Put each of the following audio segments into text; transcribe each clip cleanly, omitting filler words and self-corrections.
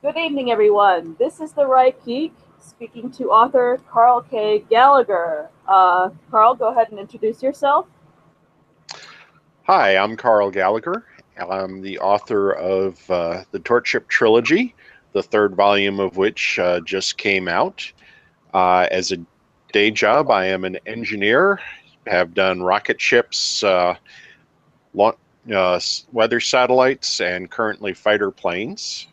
Good evening, everyone. This is the Right Geek speaking to author Karl K. Gallagher. Karl, go ahead and introduce yourself. Hi, I'm Karl Gallagher. I'm the author of the Torchship Trilogy, the third volume of which just came out. As a day job, I am an engineer, have done rocket ships, weather satellites, and currently fighter planes.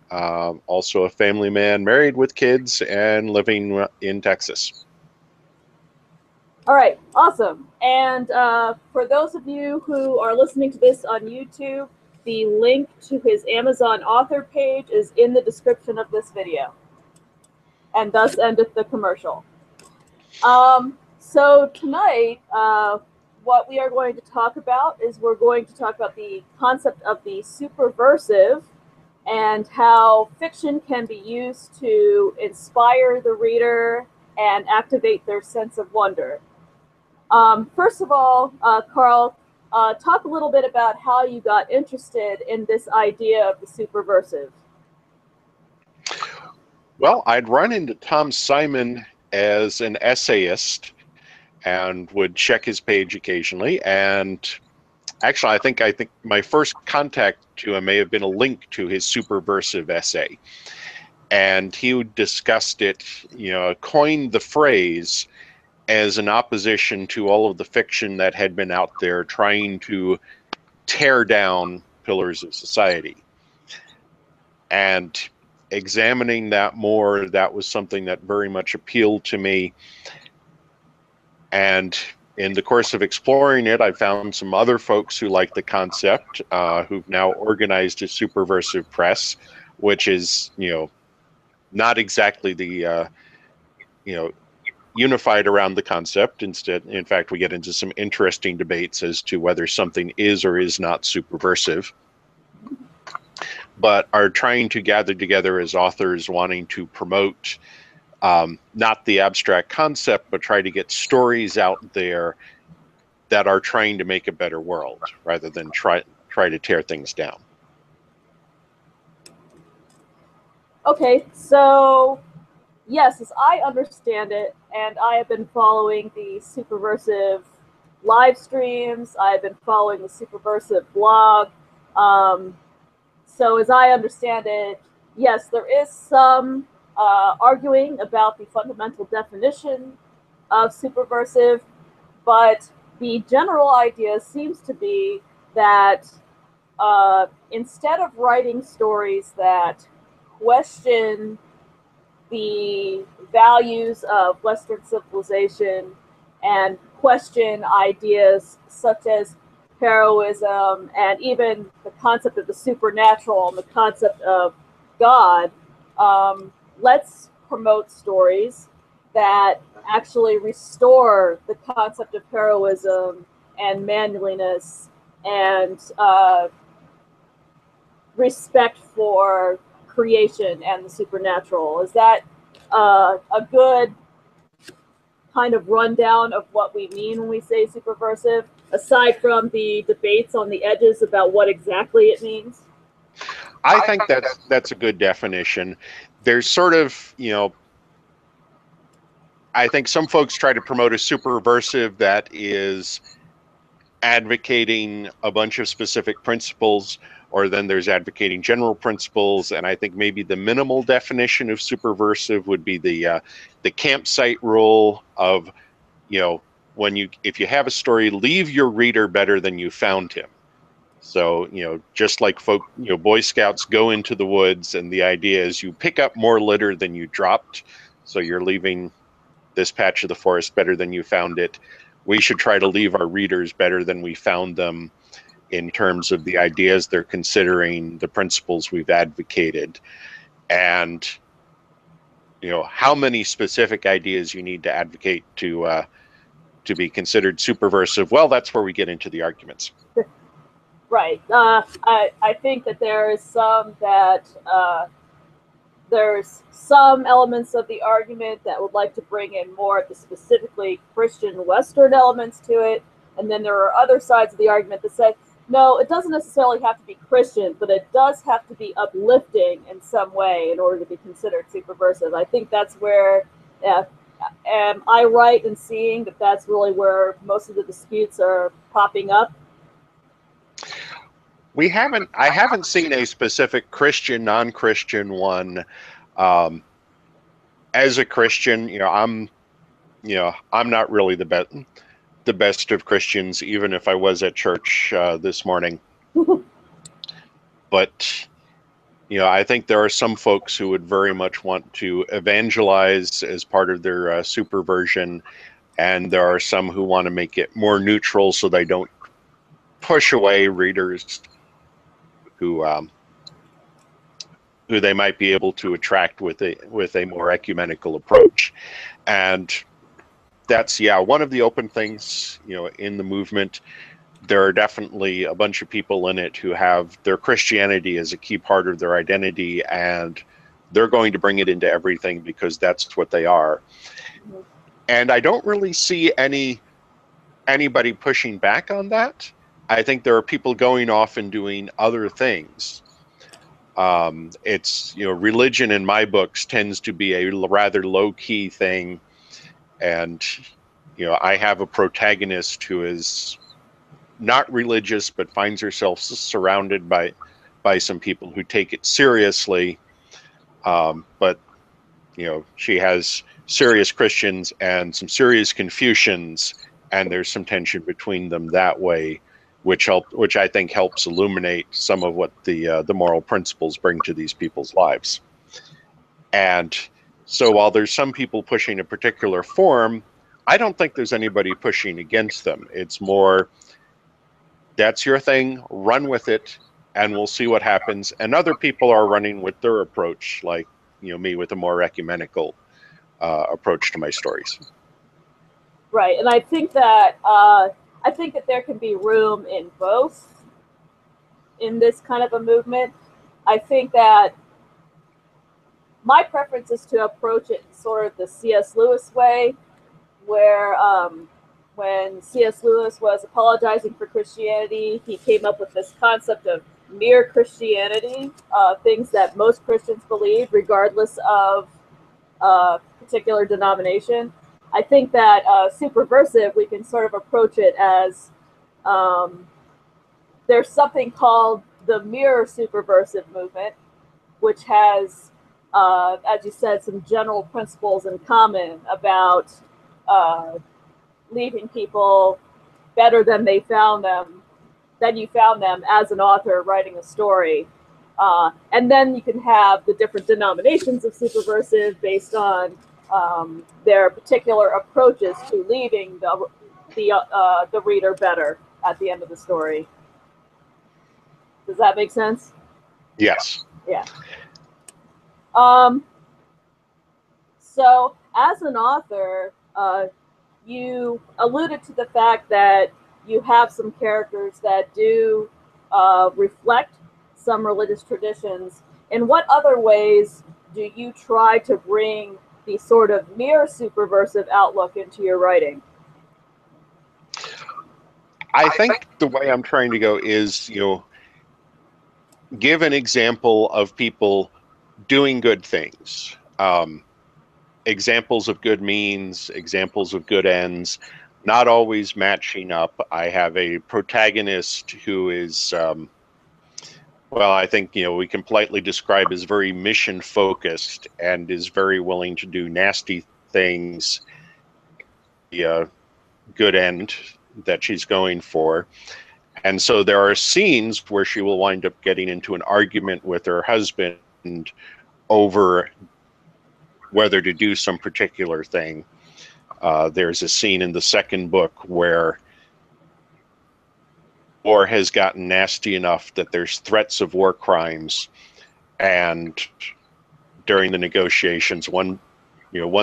Also a family man, married with kids, and living in Texas. All right, awesome. And for those of you who are listening to this on YouTube, the link to his Amazon author page is in the description of this video. And thus endeth the commercial. So tonight, what we are going to talk about is we're going to talk about the concept of the superversive and how fiction can be used to inspire the reader and activate their sense of wonder. First of all, Karl, talk a little bit about how you got interested in this idea of the superversive. Well, I'd run into Tom Simon as an essayist and would check his page occasionally. And actually, I think my first contact to him may have been a link to his superversive essay. And he discussed it, coined the phrase as an opposition to all of the fiction that had been out there trying to tear down pillars of society. And examining that more, that was something that very much appealed to me. And in the course of exploring it, I found some other folks who like the concept, who've now organized a superversive press, which is, not exactly the, unified around the concept. Instead, in fact, we get into some interesting debates as to whether something is or is not superversive, but are trying to gather together as authors wanting to promote not the abstract concept, but try to get stories out there that are trying to make a better world rather than try to tear things down. Okay, so yes, as I understand it, and I have been following the superversive live streams, I've been following the superversive blog. So as I understand it, yes, there is some arguing about the fundamental definition of superversive, but the general idea seems to be that instead of writing stories that question the values of Western civilization and question ideas such as heroism and even the concept of the supernatural and the concept of God, let's promote stories that actually restore the concept of heroism and manliness and respect for creation and the supernatural. Is that a good kind of rundown of what we mean when we say superversive, aside from the debates on the edges about what exactly it means? I think that's a good definition. There's sort of, I think some folks try to promote a superversive that is advocating a bunch of specific principles, or then there's advocating general principles. And I think maybe the minimal definition of superversive would be the campsite rule of, if you have a story, leave your reader better than you found him. So, just like Boy Scouts go into the woods, and the idea is you pick up more litter than you dropped. So you're leaving this patch of the forest better than you found it. We should try to leave our readers better than we found them in terms of the ideas they're considering, the principles we've advocated, and how many specific ideas you need to advocate to be considered superversive. Well, that's where we get into the arguments. Right. I think that there's some elements of the argument that would like to bring in more of the specifically Christian Western elements to it. And then there are other sides of the argument that say, No, it doesn't necessarily have to be Christian, but it does have to be uplifting in some way in order to be considered superversive. I think that's where, uh, am I right in seeing that that's really where most of the disputes are popping up? I haven't seen a specific Christian, non-Christian one. Um, as a Christian, I'm not really the best of Christians, even if I was at church this morning. But I think there are some folks who would very much want to evangelize as part of their superversion, and there are some who want to make it more neutral so they don't push away readers who they might be able to attract with a more ecumenical approach. And that's one of the open things in the movement. There are definitely a bunch of people in it who have their Christianity as a key part of their identity, and they're going to bring it into everything because that's what they are. And I don't really see anybody pushing back on that. I think there are people going off and doing other things. It's religion in my books tends to be a rather low-key thing, and I have a protagonist who is not religious but finds herself surrounded by some people who take it seriously, but she has serious Christians and some serious Confucians, and there's some tension between them that way, which I think helps illuminate some of what the moral principles bring to these people's lives. And so while there's some people pushing a particular form, I don't think there's anybody pushing against them. It's more, that's your thing, run with it, and we'll see what happens. And other people are running with their approach, like me with a more ecumenical approach to my stories. Right, and I think that there can be room in both in this kind of a movement. I think that my preference is to approach it in sort of the C.S. Lewis way, where when C.S. Lewis was apologizing for Christianity, he came up with this concept of mere Christianity, things that most Christians believe, regardless of particular denomination. I think that superversive, we can sort of approach it as there's something called the mirror superversive movement, which has, as you said, some general principles in common about leaving people better than you found them as an author writing a story. And then you can have the different denominations of superversive based on their particular approaches to leaving the reader better at the end of the story. Does that make sense? Yes. Yeah. So as an author, you alluded to the fact that you have some characters that do reflect some religious traditions. In what other ways do you try to bring the sort of mere superversive outlook into your writing? I think the way I'm trying to go is, give an example of people doing good things. Examples of good means, examples of good ends, not always matching up. I have a protagonist who is, I think, we can politely describe as very mission focused and is very willing to do nasty things, the good end that she's going for. And so there are scenes where she will wind up getting into an argument with her husband over whether to do some particular thing. There's a scene in the second book where war has gotten nasty enough that there's threats of war crimes, and during the negotiations, one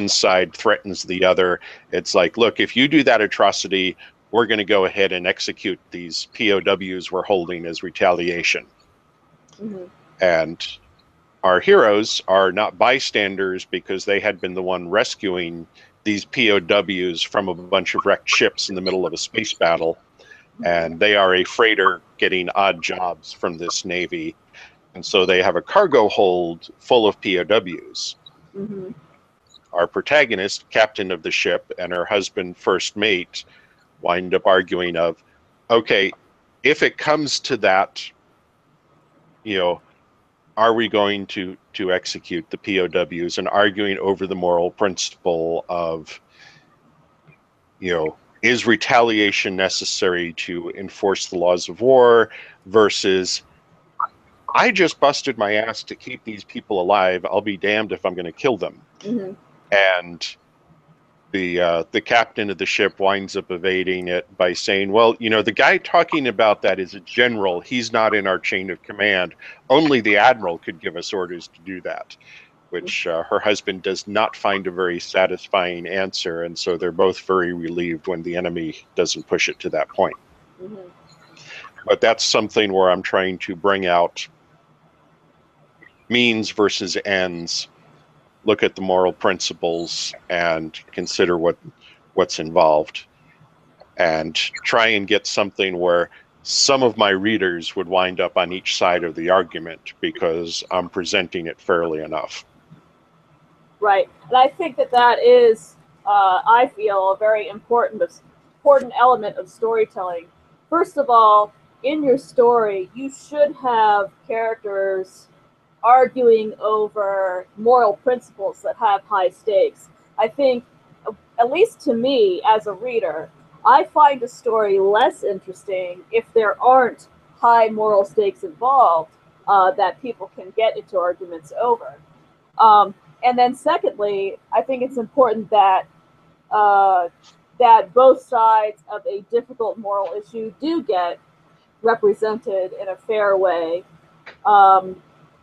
side threatens the other. It's like, look, if you do that atrocity, we're going to go ahead and execute these POWs we're holding as retaliation. Mm-hmm. And our heroes are not bystanders because they had been the one rescuing these POWs from a bunch of wrecked ships in the middle of a space battle. and they are a freighter getting odd jobs from this Navy. And so they have a cargo hold full of POWs. Mm-hmm. Our protagonist, captain of the ship, and her husband, first mate, wind up arguing of, okay, if it comes to that, are we going to execute the POWs, and arguing over the moral principle of, is retaliation necessary to enforce the laws of war versus I just busted my ass to keep these people alive. I'll be damned if I'm going to kill them. Mm-hmm. And the captain of the ship winds up evading it by saying, well, the guy talking about that is a general. He's not in our chain of command. Only the admiral could give us orders to do that, which her husband does not find a very satisfying answer. And so they're both very relieved when the enemy doesn't push it to that point. Mm-hmm. But that's something where I'm trying to bring out means versus ends, look at the moral principles and consider what's involved, and try and get something where some of my readers would wind up on each side of the argument because I'm presenting it fairly enough. Right. And I think that is, I feel, a very important element of storytelling. First of all, in your story, you should have characters arguing over moral principles that have high stakes. I think, at least to me as a reader, I find a story less interesting if there aren't high moral stakes involved that people can get into arguments over. And then, secondly, I think it's important that that both sides of a difficult moral issue do get represented in a fair way,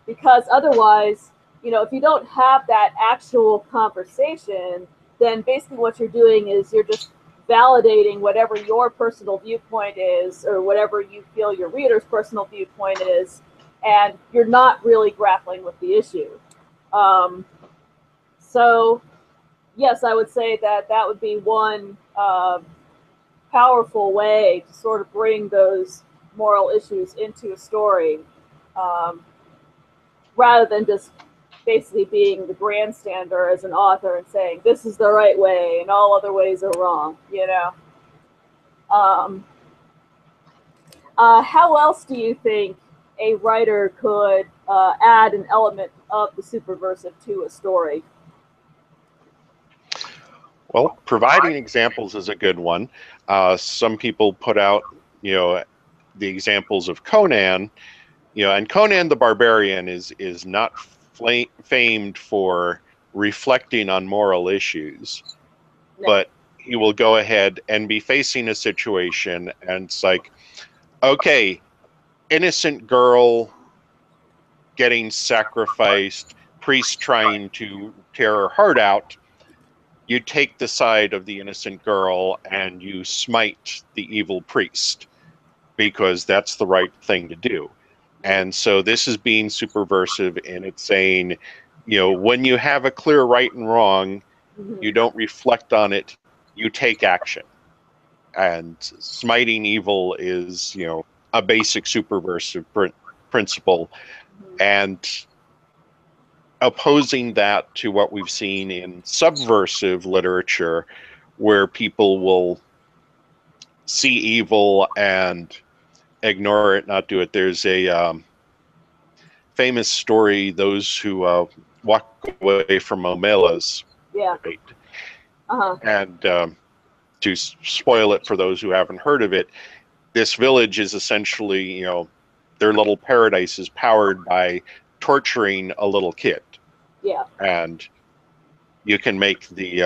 because otherwise, if you don't have that actual conversation, then basically what you're doing is you're just validating whatever your personal viewpoint is, or whatever you feel your reader's personal viewpoint is, and you're not really grappling with the issue. So, yes, I would say that would be one powerful way to sort of bring those moral issues into a story, um, rather than just basically being the grandstander as an author and saying this is the right way and all other ways are wrong. How else do you think a writer could add an element of the superversive to a story? Well, providing examples is a good one. Some people put out, the examples of Conan, and Conan the Barbarian is not famed for reflecting on moral issues, No. but he will go ahead and be facing a situation, and it's like, okay, innocent girl getting sacrificed, priest trying to tear her heart out. You take the side of the innocent girl and you smite the evil priest because that's the right thing to do. And so this is being superversive, and it's saying, when you have a clear right and wrong, Mm-hmm. you don't reflect on it, you take action. And smiting evil is, a basic superversive principle. Mm-hmm. And opposing that to what we've seen in subversive literature, where people will see evil and ignore it, not do it. There's a famous story, those who walk away from Omelas. Yeah. Uh-huh. And to spoil it for those who haven't heard of it, this village is essentially, their little paradise is powered by torturing a little kid. Yeah. And you can make the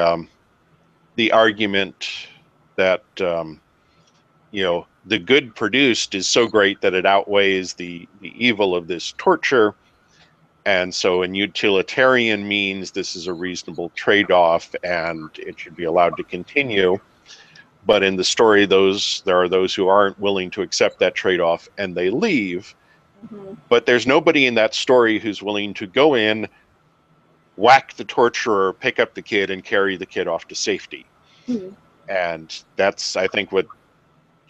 argument that the good produced is so great that it outweighs the evil of this torture, and so in utilitarian means this is a reasonable trade-off and it should be allowed to continue. But in the story, there are those who aren't willing to accept that trade-off and they leave. Mm-hmm. But there's nobody in that story who's willing to go in, whack the torturer, pick up the kid, and carry the kid off to safety. Mm-hmm. And that's, I think, what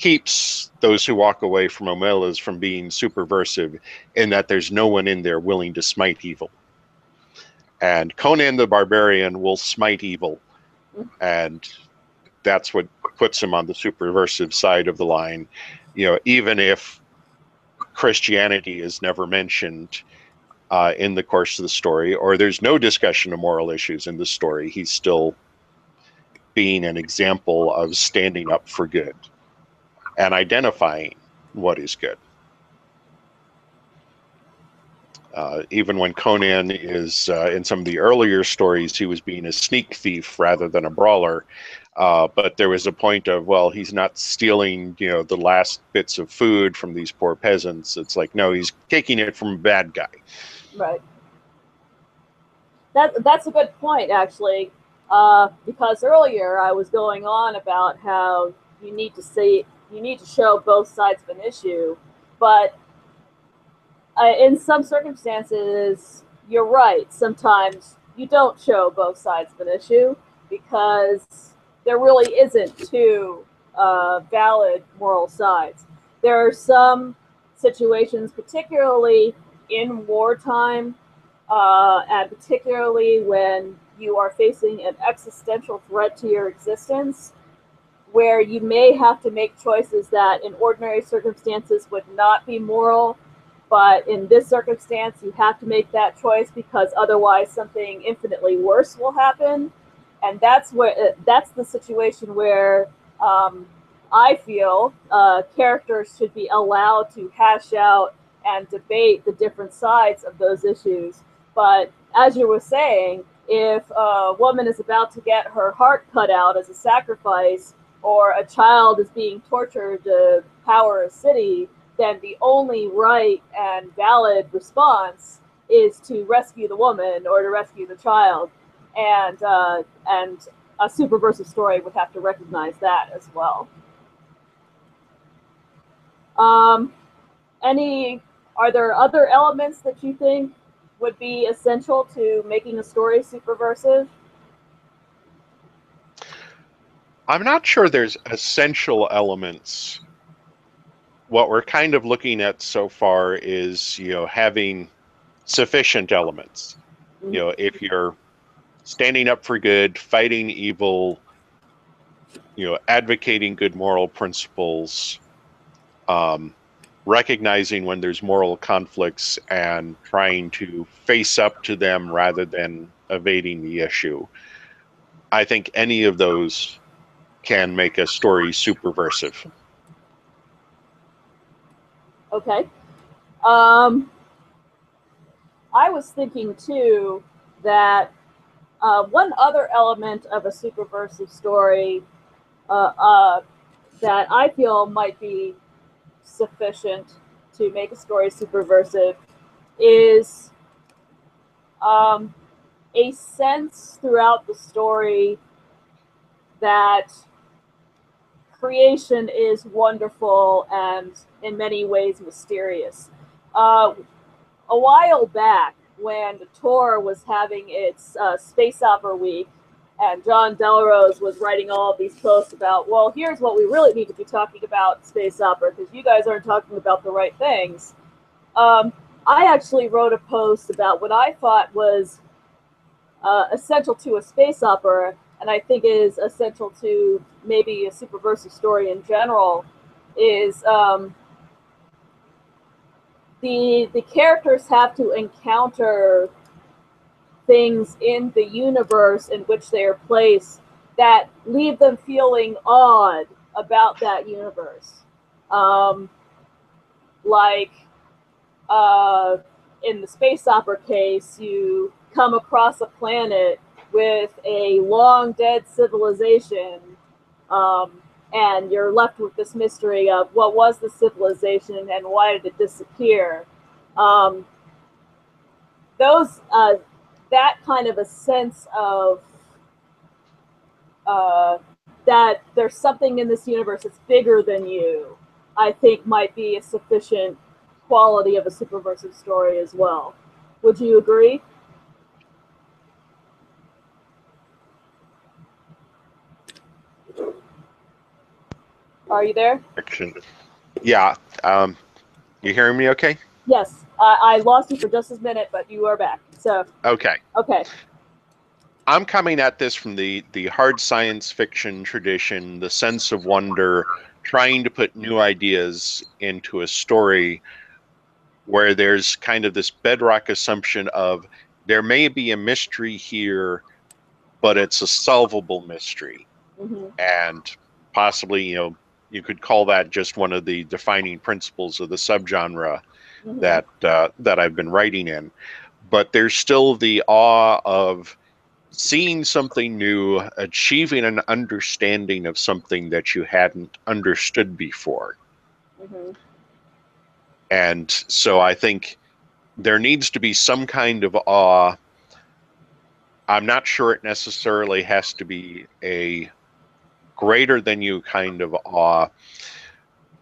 keeps those who walk away from Omelas from being superversive, in that there's no one in there willing to smite evil. And Conan the Barbarian will smite evil, and that's what puts him on the superversive side of the line. Even if Christianity is never mentioned in the course of the story, or there's no discussion of moral issues in the story, he's still being an example of standing up for good and identifying what is good. Even when Conan is in some of the earlier stories, he was being a sneak thief rather than a brawler. But there was a point of, well, he's not stealing, the last bits of food from these poor peasants. It's like, no, he's taking it from a bad guy. Right. That's a good point, actually, because earlier I was going on about how you need to show both sides of an issue, but in some circumstances, you're right. Sometimes you don't show both sides of an issue because there really isn't two valid moral sides. There are some situations, particularly in wartime, and particularly when you are facing an existential threat to your existence, where you may have to make choices that in ordinary circumstances would not be moral, but in this circumstance you have to make that choice because otherwise something infinitely worse will happen. And that's the situation where I feel characters should be allowed to hash out and debate the different sides of those issues. But as you were saying, if a woman is about to get her heart cut out as a sacrifice, or a child is being tortured to power a city, then the only right and valid response is to rescue the woman or to rescue the child. And a superversive story would have to recognize that as well. Are there other elements that you think would be essential to making a story superversive? I'm not sure there's essential elements. What we're kind of looking at so far is, having sufficient elements. If you're standing up for good, fighting evil, advocating good moral principles, recognizing when there's moral conflicts and trying to face up to them rather than evading the issue. I think any of those can make a story superversive. Okay. I was thinking too that one other element of a superversive story that I feel might be sufficient to make a story superversive is a sense throughout the story that creation is wonderful and in many ways mysterious. A while back, when the Tor was having its space opera week, and John Delarose was writing all of these posts about, well, here's what we really need to be talking about space opera because you guys aren't talking about the right things. I actually wrote a post about what I thought was essential to a space opera, and I think is essential to maybe a superversive story in general, is the characters have to encounter things in the universe in which they are placed that leave them feeling awed about that universe. Like in the space opera case, you come across a planet with a long dead civilization, and you're left with this mystery of what was the civilization and why did it disappear. That kind of a sense of that there's something in this universe that's bigger than you, I think might be a sufficient quality of a superversive story as well. Would you agree? Are you there? Fiction. Yeah. You hearing me okay? Yes. I lost you for just a minute, but you are back. So, Okay. okay. I'm coming at this from the hard science fiction tradition, the sense of wonder, trying to put new ideas into a story where there's kind of this bedrock assumption of there may be a mystery here, but it's a solvable mystery. Mm-hmm. And possibly, you could call that just one of the defining principles of the subgenre Mm-hmm. that I've been writing in. But there's still the awe of seeing something new, achieving an understanding of something that you hadn't understood before. Mm-hmm. And so I think there needs to be some kind of awe. I'm not sure it necessarily has to be a greater than you kind of awe.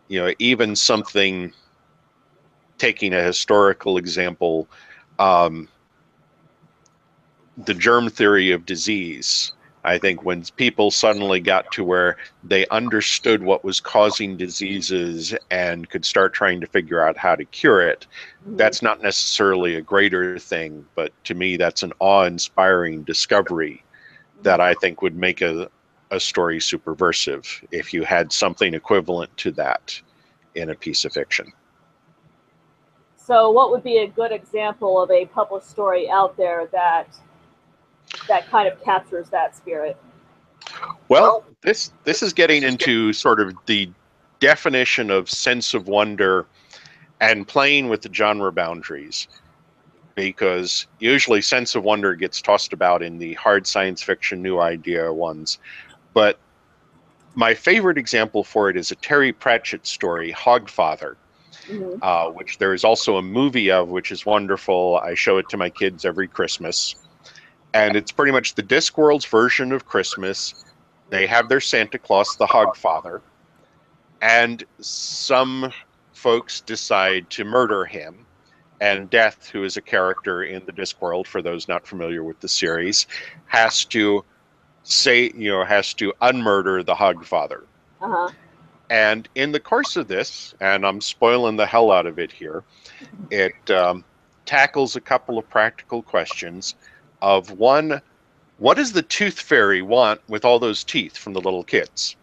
Even something, taking a historical example, um, the germ theory of disease. I think when people suddenly got to where they understood what was causing diseases and could start trying to figure out how to cure it, Mm-hmm. that's not necessarily a greater thing, but to me, that's an awe-inspiring discovery that I think would make a story superversive if you had something equivalent to that in a piece of fiction. So, what would be a good example of a published story out there that kind of captures that spirit? Well, this is getting into sort of the definition of sense of wonder and playing with the genre boundaries, because usually sense of wonder gets tossed about in the hard science fiction new idea ones. But my favorite example for it is a Terry Pratchett story, Hogfather, Mm-hmm. which there is also a movie of, which is wonderful. I show it to my kids every Christmas. And it's pretty much the Discworld's version of Christmas. They have their Santa Claus, the Hogfather, and some folks decide to murder him. And Death, who is a character in the Discworld, for those not familiar with the series, has to has to unmurder the Hogfather. Uh-huh. And in the course of this, and I'm spoiling the hell out of it here, it tackles a couple of practical questions of one, what does the tooth fairy want with all those teeth from the little kids?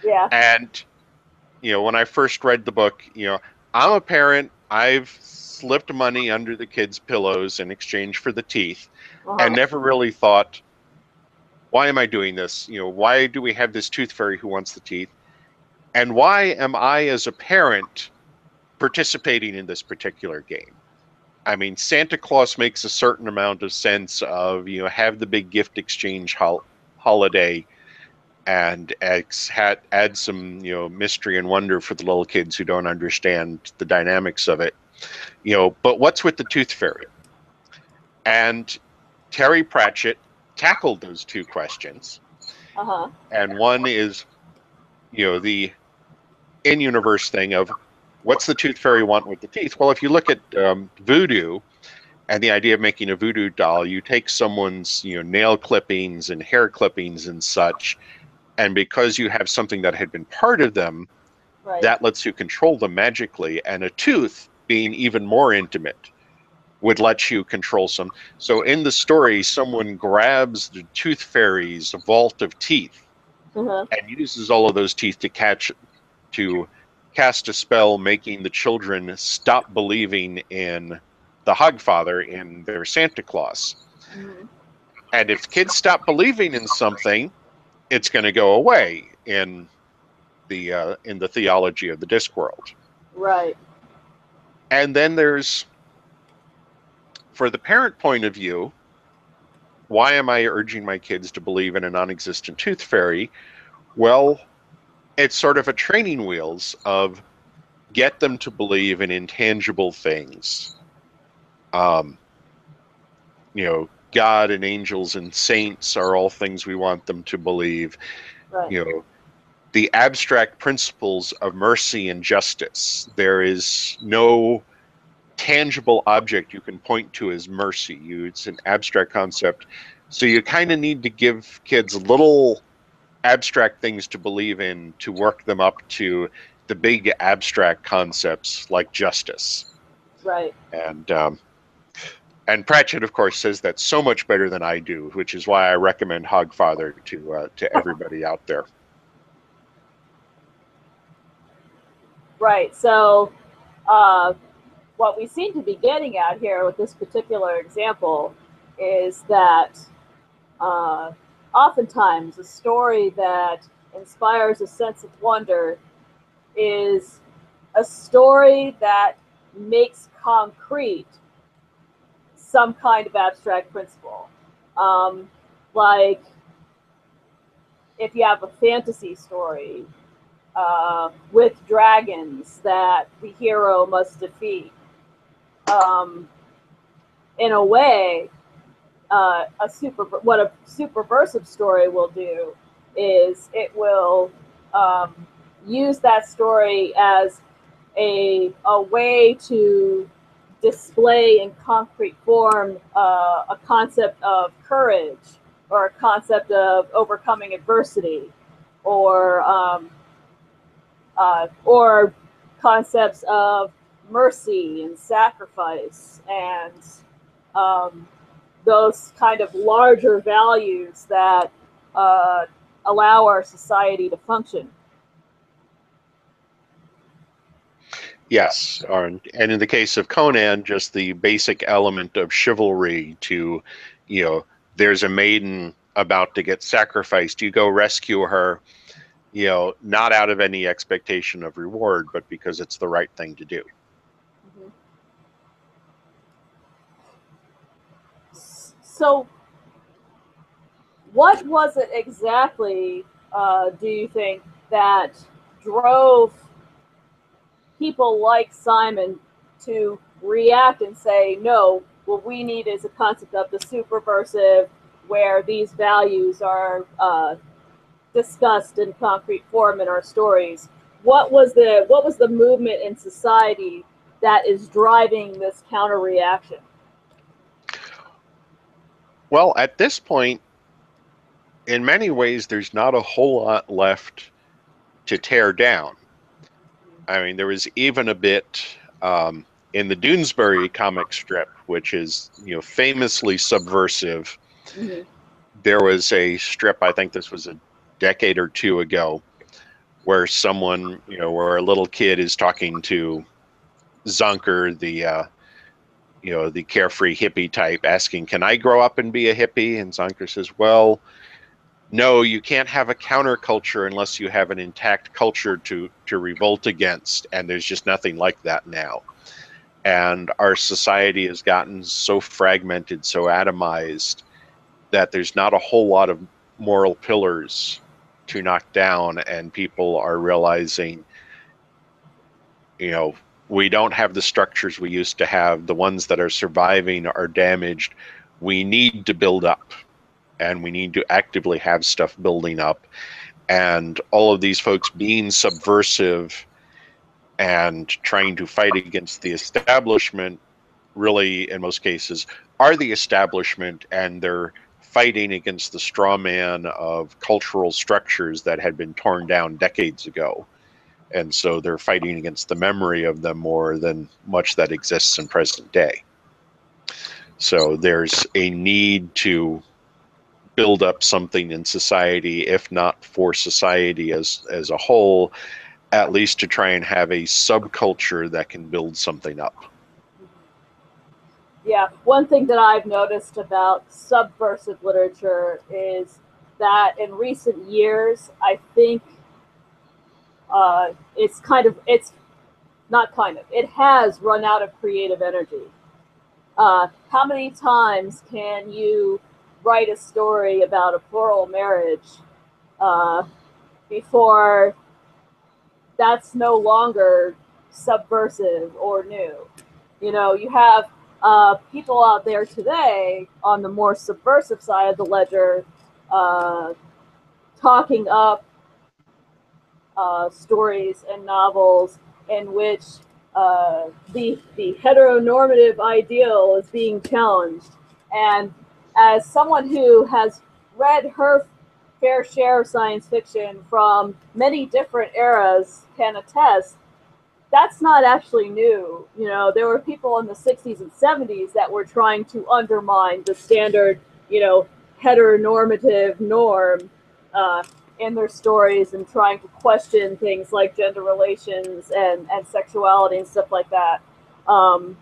Yeah. And, when I first read the book, I'm a parent. I've slipped money under the kids' pillows in exchange for the teeth and Uh-huh. never really thought, why am I doing this? Why do we have this tooth fairy who wants the teeth? And why am I, as a parent, participating in this particular game? I mean, Santa Claus makes a certain amount of sense of, have the big gift exchange holiday and add some, mystery and wonder for the little kids who don't understand the dynamics of it. But what's with the Tooth Fairy? And Terry Pratchett tackled those two questions. Uh-huh. And one is, the in-universe thing of what's the Tooth Fairy want with the teeth? Well, if you look at voodoo, and the idea of making a voodoo doll, you take someone's nail clippings and hair clippings and such, and because you have something that had been part of them, Right. that lets you control them magically. And a tooth, being even more intimate, would let you control some. So in the story, someone grabs the tooth fairy's vault of teeth Uh-huh. and uses all of those teeth to cast a spell, making the children stop believing in the Hogfather, in their Santa Claus. Mm-hmm. And if kids stop believing in something, it's going to go away in the theology of the Discworld. Right. And then there's, for the parent point of view, why am I urging my kids to believe in a non-existent tooth fairy? Well, it's sort of a training wheels of get them to believe in intangible things. Um, God and angels and saints are all things we want them to believe. Right. The abstract principles of mercy and justice. There is no tangible object you can point to as mercy. It's an abstract concept. So you kind of need to give kids little abstract things to believe in to work them up to the big abstract concepts like justice. Right. And Pratchett, of course, says that so much better than I do, which is why I recommend Hogfather to everybody out there. Right. So, uh, what we seem to be getting at here with this particular example is that uh, oftentimes a story that inspires a sense of wonder is a story that makes concrete some kind of abstract principle. Um, like if you have a fantasy story with dragons that the hero must defeat, um, in a way, what a superversive story will do is it will um, use that story as a way to display in concrete form a concept of courage or a concept of overcoming adversity or or concepts of mercy and sacrifice and um, those kind of larger values that uh, allow our society to function. Yes, and in the case of Conan, just the basic element of chivalry to, there's a maiden about to get sacrificed. You go rescue her, not out of any expectation of reward, but because it's the right thing to do. Mm-hmm. So, what was it exactly, do you think, that drove people like Simon to react and say, no, what we need is a concept of the superversive where these values are discussed in concrete form in our stories? What was the movement in society that is driving this counter reaction? Well, at this point, in many ways, there's not a whole lot left to tear down. I mean, there was even a bit in the Doonesbury comic strip, which is, famously subversive. Mm-hmm. There was a strip, I think this was a decade or two ago, where someone, where a little kid is talking to Zonker, the carefree hippie type, asking, "Can I grow up and be a hippie?" And Zonker says, "Well, no, you can't have a counterculture unless you have an intact culture to revolt against, and there's just nothing like that now." And our society has gotten so fragmented, so atomized, that there's not a whole lot of moral pillars to knock down, and people are realizing, we don't have the structures we used to have. The ones that are surviving are damaged. We need to build up, and we need to actively have stuff building up. And all of these folks being subversive and trying to fight against the establishment really, in most cases, are the establishment, and they're fighting against the straw man of cultural structures that had been torn down decades ago. And so they're fighting against the memory of them more than much that exists in present day. So there's a need to build up something in society, if not for society as a whole, at least to try and have a subculture that can build something up. Yeah, one thing that I've noticed about subversive literature is that in recent years, I think it's not kind of, it has run out of creative energy. How many times can you write a story about a plural marriage uh, before that's no longer subversive or new? You have people out there today on the more subversive side of the ledger uh, talking up stories and novels in which the heteronormative ideal is being challenged. And as someone who has read her fair share of science fiction from many different eras can attest, that's not actually new. You know, there were people in the 60s and 70s that were trying to undermine the standard, you know, heteronormative norm in their stories and trying to question things like gender relations and sexuality and stuff like that. Um,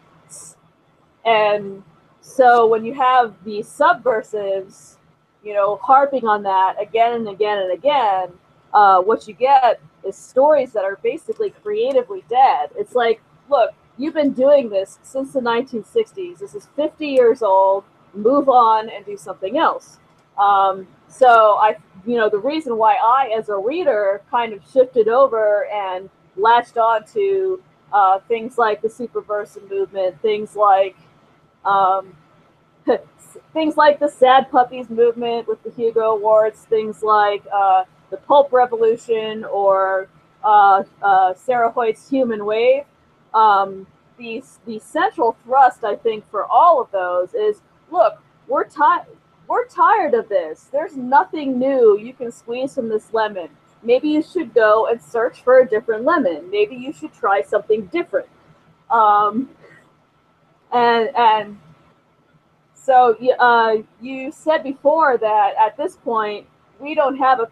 and so when you have these subversives, you know, harping on that again and again and again, what you get is stories that are basically creatively dead. It's like, look, you've been doing this since the 1960s. This is 50 years old. Move on and do something else. So you know, the reason why I, as a reader, kind of shifted over and latched on to things like the superversive movement, um, things like the Sad Puppies movement with the Hugo Awards, things like the Pulp Revolution or Sarah Hoyt's Human Wave. The central thrust, I think, for all of those is, look, we're tired of this. There's nothing new you can squeeze from this lemon. Maybe you should go and search for a different lemon. Maybe you should try something different. Um, and so you said before that at this point we don't have a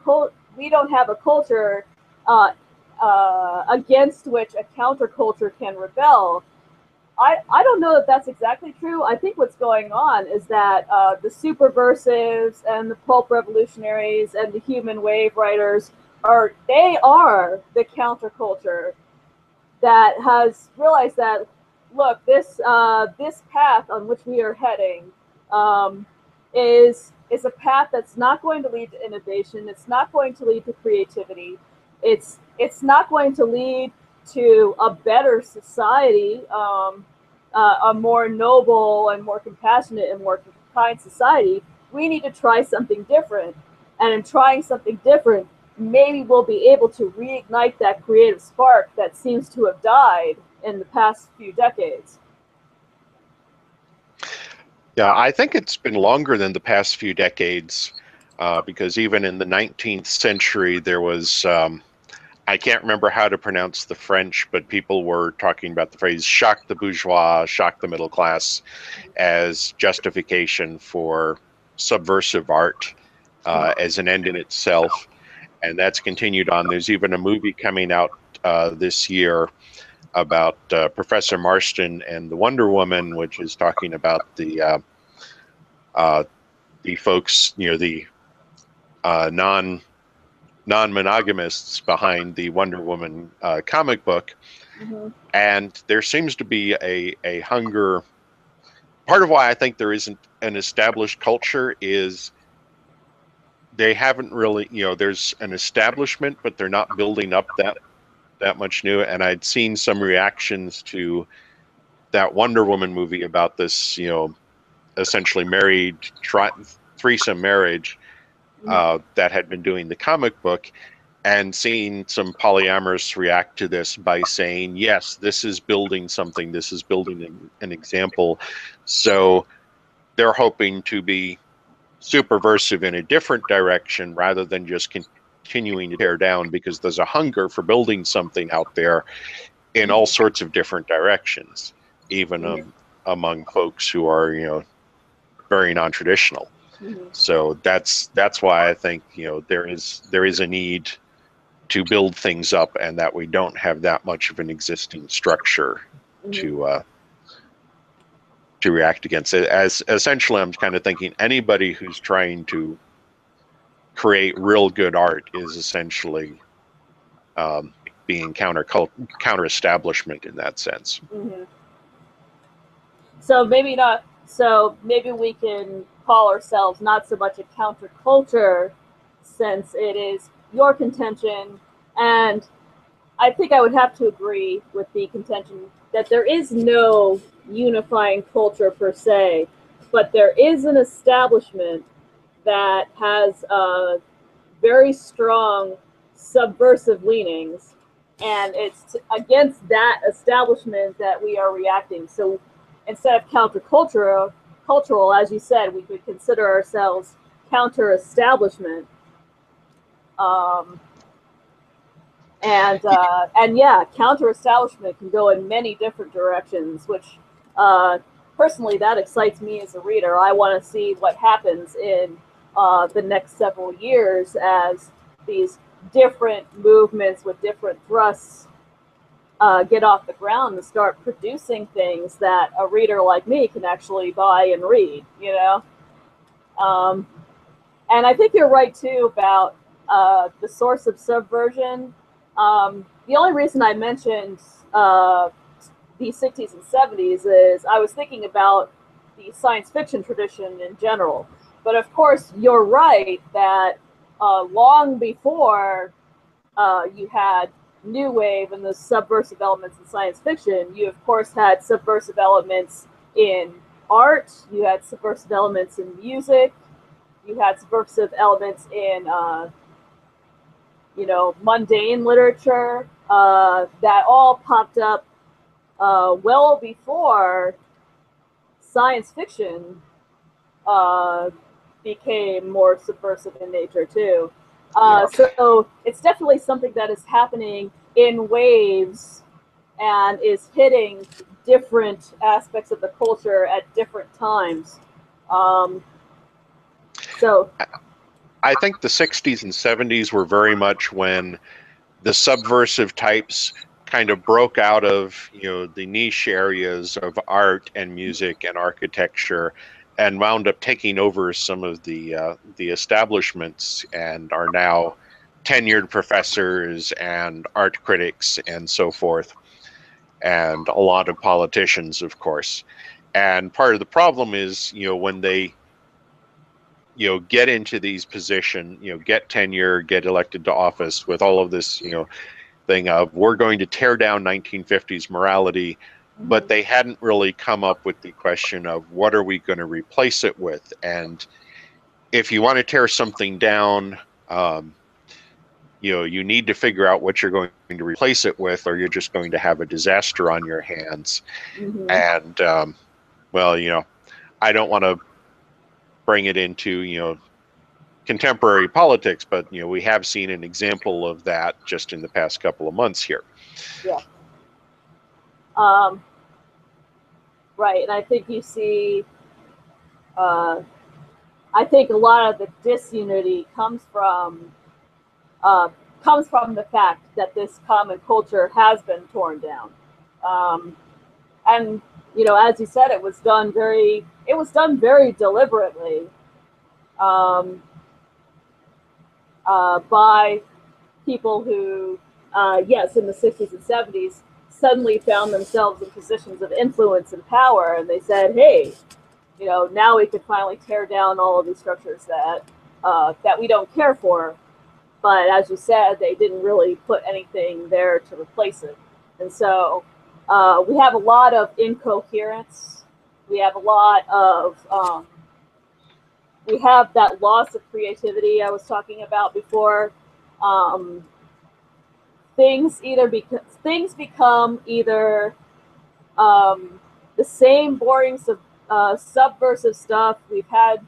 culture against which a counterculture can rebel. I don't know if that's exactly true. I think what's going on is that the superversives and the pulp revolutionaries and the human wave writers are the counterculture that has realized that, look, this path on which we are heading is a path that's not going to lead to innovation. It's not going to lead to creativity. It's not going to lead to a better society, a more noble and more compassionate and more kind society. We need to try something different, and in trying something different, maybe we'll be able to reignite that creative spark that seems to have died in the past few decades. Yeah, I think it's been longer than the past few decades, because even in the 19th century, there was, I can't remember how to pronounce the French, but people were talking about the phrase shock the bourgeois, shock the middle class, as justification for subversive art as an end in itself. And that's continued on. There's even a movie coming out this year about Professor Marston and the Wonder Woman, which is talking about the folks, you know, the non-monogamists behind the Wonder Woman comic book. Mm-hmm. And there seems to be a hunger. Part of why I think there isn't an established culture is they haven't really, you know, there's an establishment, but they're not building up that much new. And I'd seen some reactions to that Wonder Woman movie about this, you know, essentially married threesome marriage that had been doing the comic book, and seeing some polyamorous react to this by saying, yes, this is building something, this is building an example. So they're hoping to be superversive in a different direction rather than just continuing to tear down, because there's a hunger for building something out there in all sorts of different directions, even among folks who are, you know, very non-traditional. Mm-hmm. So that's why I think, you know, there is a need to build things up, and that we don't have that much of an existing structure to react against it. As essentially, I'm kind of thinking anybody who's trying to create real good art is essentially being counter establishment in that sense. Mm-hmm. So maybe not. So maybe we can call ourselves not so much a counterculture, since it is your contention, and I think I would have to agree with the contention that there is no unifying culture per se, but there is an establishment that has very strong subversive leanings, and it's against that establishment that we are reacting. So instead of cultural, as you said, we could consider ourselves counter-establishment. Um, and yeah, counter-establishment can go in many different directions, which personally that excites me as a reader. I want to see what happens in the next several years as these different movements with different thrusts get off the ground and start producing things that a reader like me can actually buy and read, you know? Um, and I think you're right too about the source of subversion. The only reason I mentioned the 60s and 70s is I was thinking about the science fiction tradition in general. But of course, you're right that long before you had new wave and the subversive elements in science fiction, you of course had subversive elements in art, you had subversive elements in music, you had subversive elements in mundane literature that all popped up well before science fiction uh, became more subversive in nature too. Yeah. So it's definitely something that is happening in waves and is hitting different aspects of the culture at different times. Um, so I think the 60s and 70s were very much when the subversive types kind of broke out of, the niche areas of art and music and architecture and wound up taking over some of the establishments and are now tenured professors and art critics and so forth, and a lot of politicians, of course. And part of the problem is, when they get into these positions, get tenure, get elected to office with all of this, thing of we're going to tear down 1950s morality, but they hadn't really come up with the question of what are we going to replace it with. And if you want to tear something down, you need to figure out what you're going to replace it with, or you're just going to have a disaster on your hands. And well, I don't want to bring it into contemporary politics, but we have seen an example of that just in the past couple of months here. Yeah. Right, and I think you see. I think a lot of the disunity comes from the fact that this common culture has been torn down, and as you said, it was done very deliberately. Um, by people who, yes, in the 60s and 70s, suddenly found themselves in positions of influence and power, and they said, "Hey, now we can finally tear down all of these structures that we don't care for." But as you said, they didn't really put anything there to replace it, and so we have a lot of incoherence. We have a lot of we have that loss of creativity I was talking about before. Um, things become either the same boring subversive stuff we've had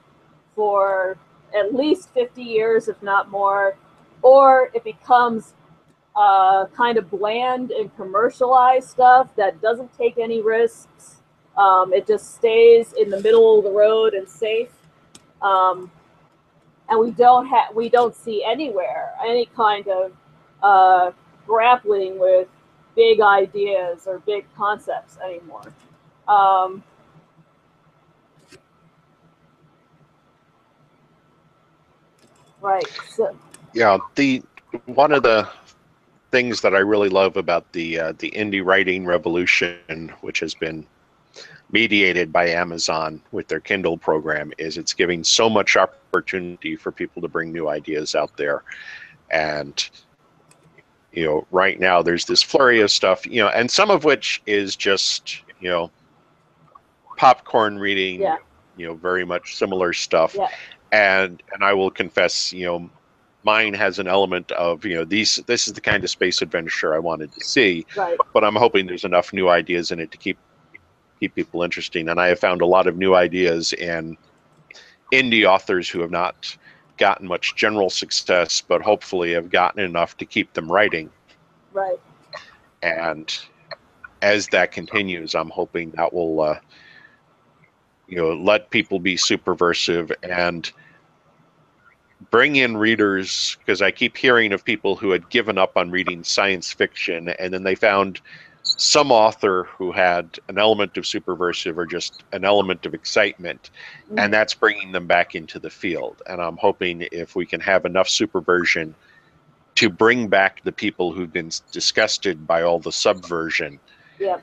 for at least 50 years, if not more, or it becomes kind of bland and commercialized stuff that doesn't take any risks. It just stays in the middle of the road and safe. And we don't see anywhere any kind of grappling with big ideas or big concepts anymore. Right. So Yeah, one of the things that I really love about the indie writing revolution, which has been mediated by Amazon with their Kindle program, is it's giving so much opportunity for people to bring new ideas out there. And right now there's this flurry of stuff, and some of which is just popcorn reading, yeah, very much similar stuff. yeah, And I will confess, mine has an element of this is the kind of space adventure I wanted to see, right. but I'm hoping there's enough new ideas in it to keep people interesting. And I have found a lot of new ideas in indie authors who have not gotten much general success, but hopefully have gotten enough to keep them writing. Right. And as that continues, I'm hoping that will, let people be superversive and bring in readers, because I keep hearing of people who had given up on reading science fiction, and then they found some author who had an element of superversive or just an element of excitement, and that's bringing them back into the field. And I'm hoping if we can have enough superversion to bring back the people who've been disgusted by all the subversion, Yep.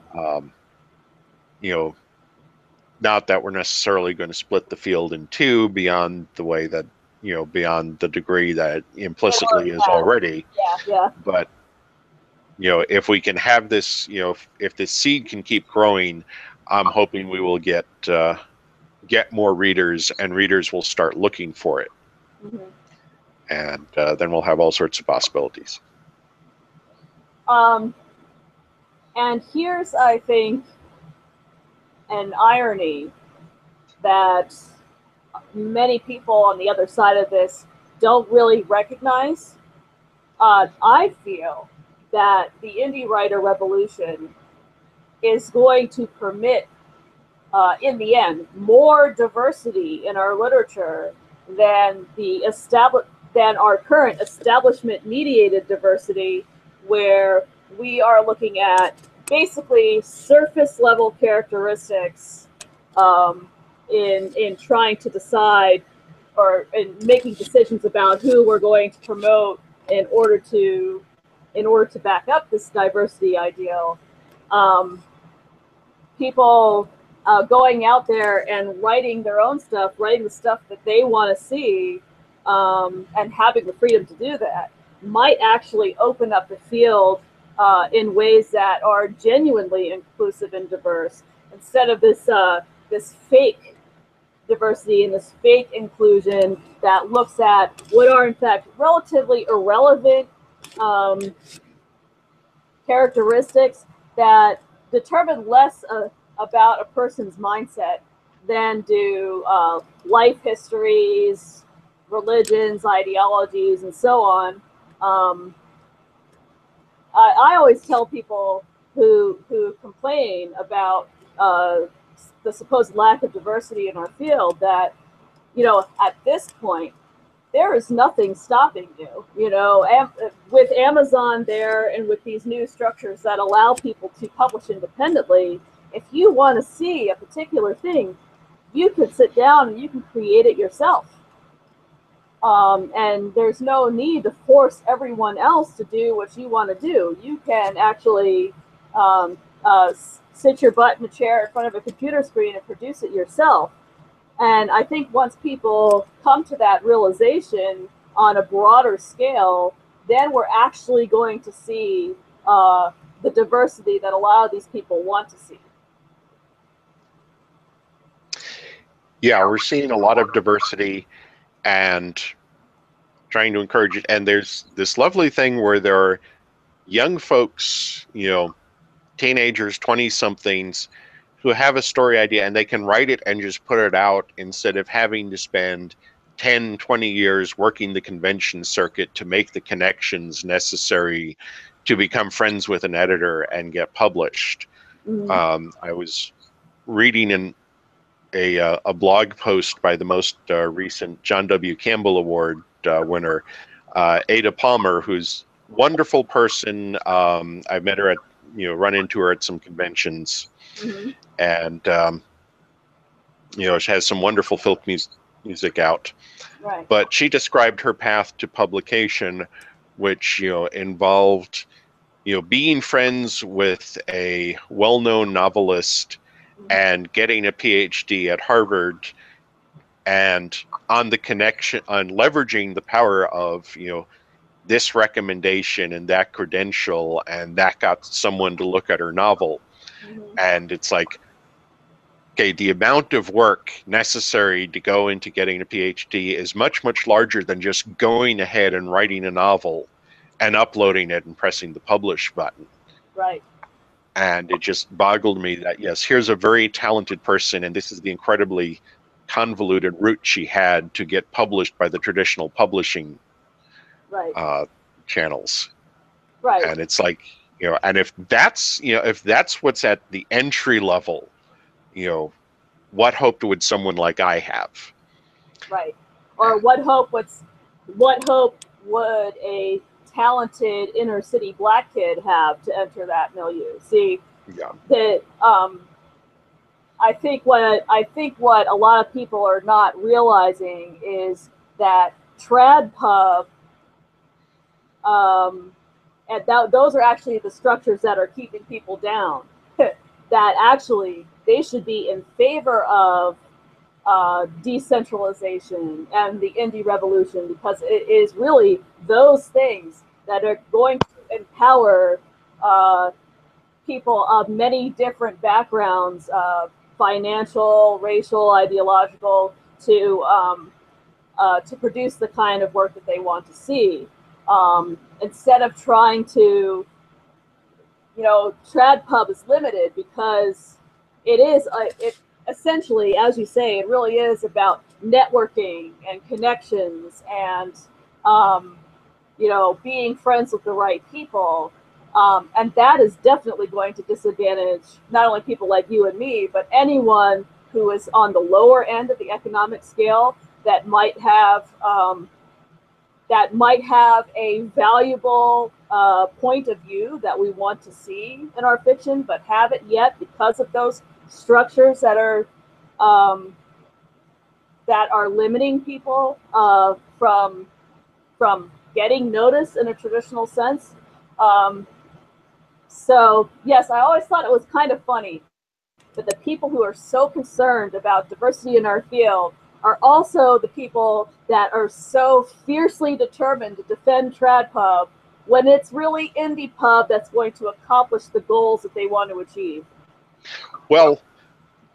Not that we're necessarily going to split the field in two beyond the way that, beyond the degree that implicitly is already. Yeah. But, if we can have this, if the seed can keep growing, I'm hoping we will get more readers, and readers will start looking for it. And then we'll have all sorts of possibilities. And here's, I think, an irony that many people on the other side of this don't really recognize. I feel that the indie writer revolution is going to permit, in the end, more diversity in our literature than our current establishment-mediated diversity, where we are looking at basically surface-level characteristics in trying to decide or in making decisions about who we're going to promote in order to back up this diversity ideal. People going out there and writing their own stuff, writing the stuff that they want to see, and having the freedom to do that, might actually open up the field in ways that are genuinely inclusive and diverse, instead of this fake diversity and this fake inclusion that looks at what are in fact relatively irrelevant characteristics that determine less about a person's mindset than do life histories, religions, ideologies, and so on. I always tell people who complain about the supposed lack of diversity in our field that, at this point, there is nothing stopping you. With Amazon there and with these new structures that allow people to publish independently, if you want to see a particular thing, you could sit down and you can create it yourself. And there's no need to force everyone else to do what you want to do. You can actually sit your butt in a chair in front of a computer screen and produce it yourself. And I think once people come to that realization on a broader scale, then we're actually going to see the diversity that a lot of these people want to see. Yeah, we're seeing a lot of diversity and trying to encourage it. And there's this lovely thing where there are young folks, teenagers, 20-somethings, who have a story idea and they can write it and just put it out instead of having to spend 10, 20 years working the convention circuit to make the connections necessary to become friends with an editor and get published. I was reading in a blog post by the most recent John W. Campbell Award winner, Ada Palmer, who's a wonderful person. I've met her run into her at some conventions. And, she has some wonderful folk music out. Right. But she described her path to publication, which, involved, being friends with a well-known novelist and getting a PhD at Harvard, and on the connection, on leveraging the power of, this recommendation and that credential, and that got someone to look at her novel. And it's like, okay, the amount of work necessary to go into getting a PhD is much, much larger than just going ahead and writing a novel and uploading it and pressing the publish button. Right. And it just boggled me that, yes, here's a very talented person, and this is the incredibly convoluted route she had to get published by the traditional publishing Right. Channels. Right. And it's like, and if that's what's at the entry level, what hope would someone like I have? Right. Or what hope would a talented inner city black kid have to enter that milieu? See, Yeah. that I think what a lot of people are not realizing is that trad pub, and those are actually the structures that are keeping people down. That actually they should be in favor of decentralization and the indie revolution, because it is really those things that are going to empower people of many different backgrounds, financial, racial, ideological, to produce the kind of work that they want to see. Instead of trying to, trad pub is limited because it essentially, as you say, it really is about networking and connections and being friends with the right people. And that is definitely going to disadvantage not only people like you and me, but anyone who is on the lower end of the economic scale that might have a valuable point of view that we want to see in our fiction, but haven't yet because of those structures that are limiting people from getting noticed in a traditional sense. So yes, I always thought it was kind of funny that the people who are so concerned about diversity in our field are also the people that are so fiercely determined to defend trad pub when it's really indie pub that's going to accomplish the goals that they want to achieve. Well,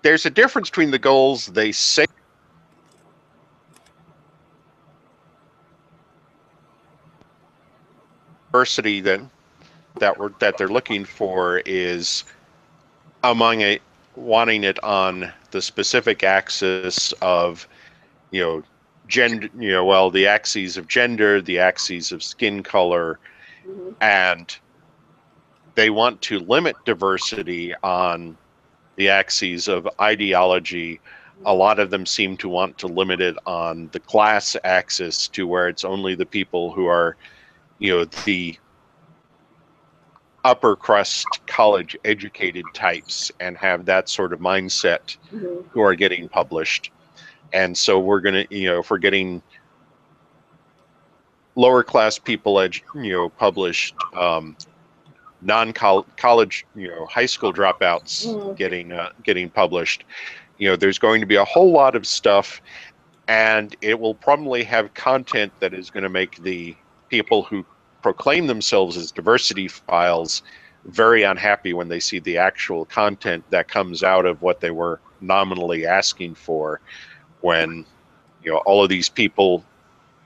there's a difference between the goals they say diversity that they're looking for is among it wanting it on the specific axis of gender, the axes of gender, the axes of skin color, Mm-hmm. and they want to limit diversity on the axes of ideology. A lot of them seem to want to limit it on the class axis to where it's only the people who are, the upper crust college educated types and have that sort of mindset Mm-hmm. who are getting published. And so we're going to, if we're getting lower class people, published, non-college, high school dropouts Mm-hmm. getting published, there's going to be a whole lot of stuff, and it will probably have content that is going to make the people who proclaim themselves as diversity files very unhappy when they see the actual content that comes out of what they were nominally asking for, when all of these people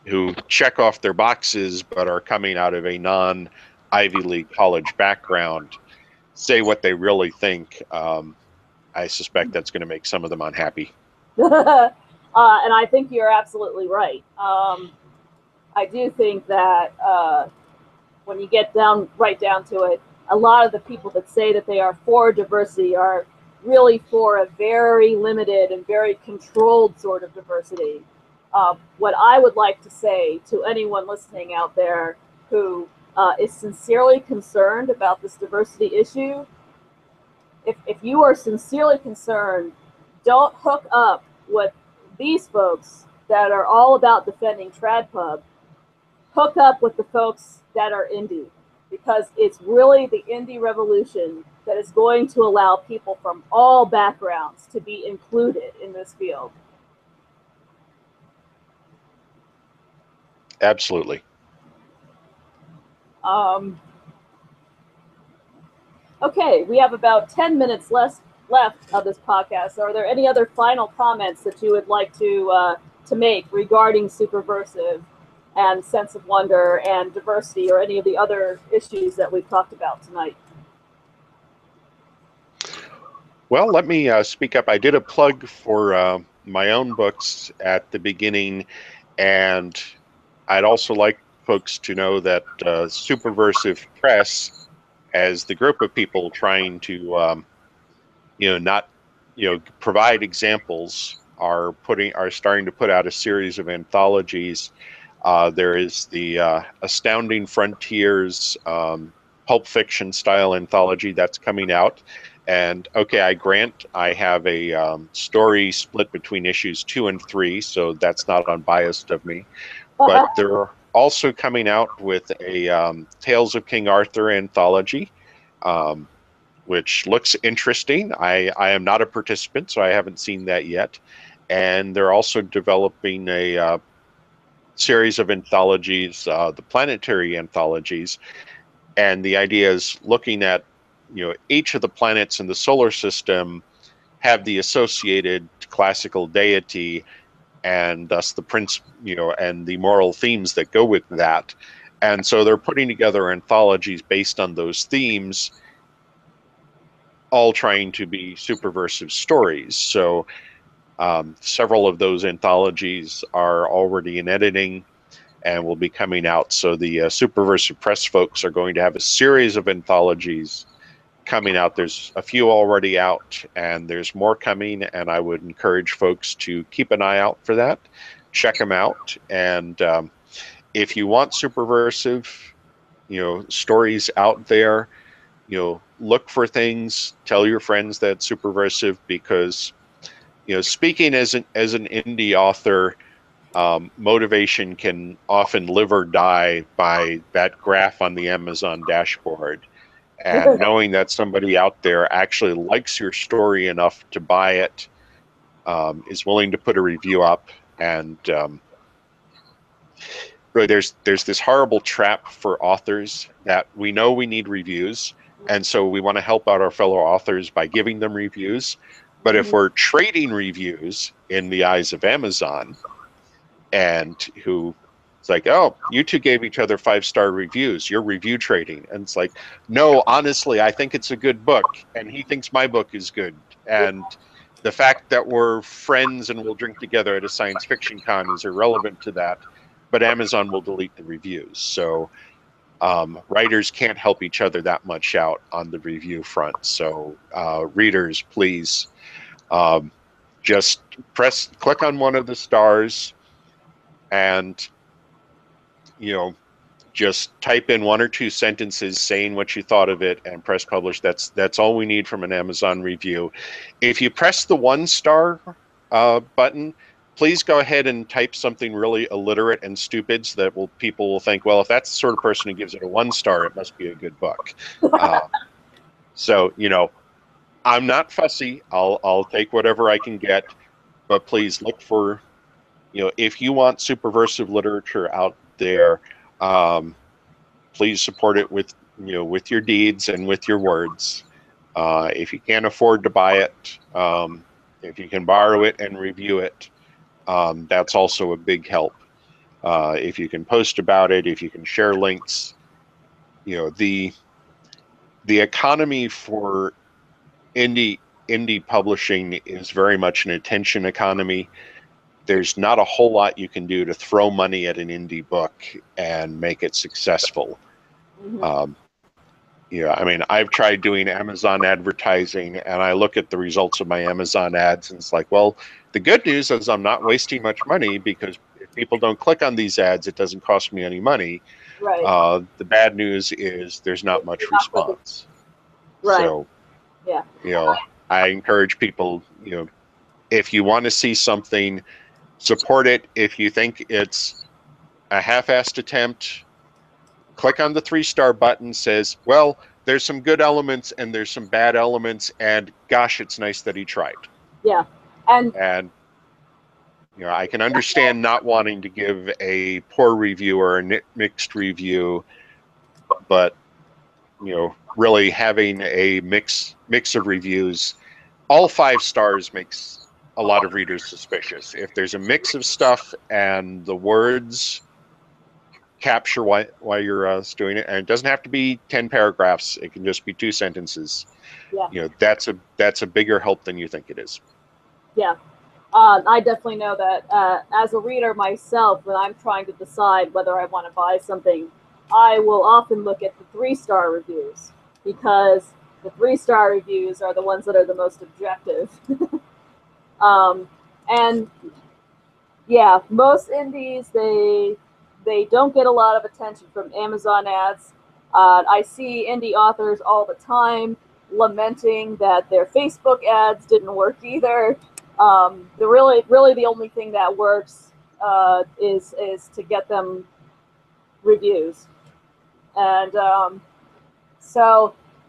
who check off their boxes but are coming out of a non-Ivy League college background say what they really think. I suspect that's going to make some of them unhappy. And I think you're absolutely right. I do think that when you get right down to it, a lot of the people that say that they are for diversity are really for a very limited and very controlled sort of diversity. What I would like to say to anyone listening out there who is sincerely concerned about this diversity issue, if you are sincerely concerned, don't hook up with these folks that are all about defending trad pub. Hook up with the folks that are indie, because it's really the indie revolution that is going to allow people from all backgrounds to be included in this field. Absolutely. Okay, we have about 10 minutes left of this podcast. Are there any other final comments that you would like to make regarding superversive and sense of wonder and diversity, or any of the other issues that we've talked about tonight? Well, let me speak up. I did a plug for my own books at the beginning, and I'd also like folks to know that Superversive Press, as the group of people trying to, not, provide examples, are starting to put out a series of anthologies. There is the Astounding Frontiers Pulp Fiction style anthology that's coming out. And okay, I grant I have a story split between issues 2 and 3, so that's not unbiased of me. But they're also coming out with a Tales of King Arthur anthology, um, which looks interesting. I am not a participant, so I haven't seen that yet. And they're also developing a series of anthologies, the planetary anthologies, and the idea is looking at each of the planets in the solar system have the associated classical deity, and thus the prince, and the moral themes that go with that. And so they're putting together anthologies based on those themes, all trying to be superversive stories. So several of those anthologies are already in editing and will be coming out. So the Superversive Press folks are going to have a series of anthologies coming out. There's a few already out, and there's more coming, and I would encourage folks to keep an eye out for that. Check them out, and if you want superversive, stories out there, look for things. Tell your friends that superversive, because speaking as an indie author, motivation can often live or die by that graph on the Amazon dashboard. And knowing that somebody out there actually likes your story enough to buy it, is willing to put a review up, and really there's this horrible trap for authors that we know we need reviews, and so we want to help out our fellow authors by giving them reviews. But if we're trading reviews in the eyes of Amazon, and who it's like, oh, you two gave each other 5-star reviews, you're review trading. And it's like, no, honestly, I think it's a good book, and he thinks my book is good. And the fact that we're friends and we'll drink together at a science fiction con is irrelevant to that, but Amazon will delete the reviews. So writers can't help each other that much out on the review front. So readers, please just click on one of the stars, and just type in 1 or 2 sentences saying what you thought of it and press publish. That's all we need from an Amazon review. If you press the 1-star button, please go ahead and type something really illiterate and stupid, so that people will think, well, if that's the sort of person who gives it a 1-star, it must be a good book. So I'm not fussy. I'll take whatever I can get, but please look for, if you want superversive literature out there, please support it with your deeds and with your words. If you can't afford to buy it, if you can borrow it and review it, that's also a big help. If you can post about it, if you can share links, the economy for indie publishing is very much an attention economy. There's not a whole lot you can do to throw money at an indie book and make it successful. I mean, I've tried doing Amazon advertising, and I look at the results of my Amazon ads, and it's like, well, the good news is I'm not wasting much money, because if people don't click on these ads, it doesn't cost me any money. Right. The bad news is there's not much response. Right. So, Yeah. I encourage people, if you want to see something, support it. If you think it's a half-assed attempt, click on the 3-star button. Says, well, there's some good elements and there's some bad elements, and gosh, it's nice that he tried. Yeah. And I can understand not wanting to give a poor review or a mixed review, but really having a mix of reviews, all 5 stars makes a lot of readers suspicious. If there's a mix of stuff and the words capture why you're doing it, and it doesn't have to be 10 paragraphs. It can just be 2 sentences. Yeah, You know, that's a bigger help than you think it is. yeah. I definitely know that as a reader myself, when I'm trying to decide whether I want to buy something, I will often look at the 3-star reviews because the 3-star reviews are the ones that are the most objective. um, and yeah, most indies they don't get a lot of attention from Amazon ads. I see indie authors all the time lamenting that their Facebook ads didn't work either. The really the only thing that works is to get them reviews, and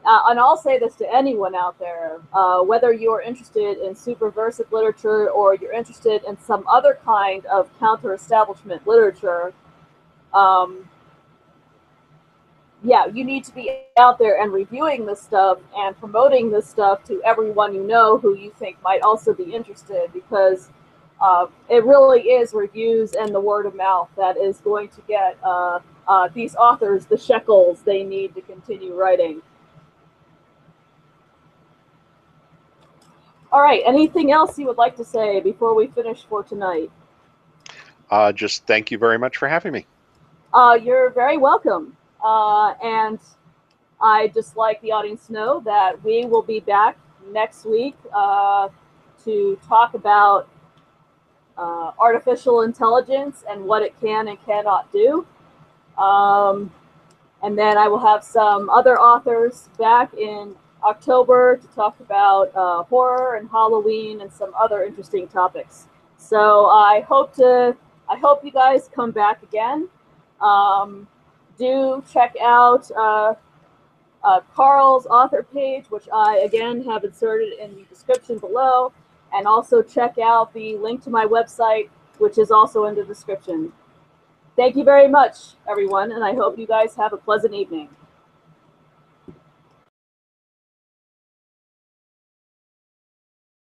and I'll say this to anyone out there, whether you're interested in superversive literature or you're interested in some other kind of counter-establishment literature, um, yeah, you need to be out there and reviewing this stuff and promoting this stuff to everyone you know who you think might also be interested, because it really is reviews and the word of mouth that is going to get these authors the shekels they need to continue writing. All right, anything else you would like to say before we finish for tonight? Just thank you very much for having me. You're very welcome. And I just like the audience to know that we will be back next week to talk about artificial intelligence and what it can and cannot do. Um, and then I will have some other authors back in October to talk about horror and Halloween and some other interesting topics. So I hope you guys come back again. Do check out Karl's author page, which I again have inserted in the description below, and also check out the link to my website, which is also in the description. Thank you very much, everyone, and I hope you guys have a pleasant evening.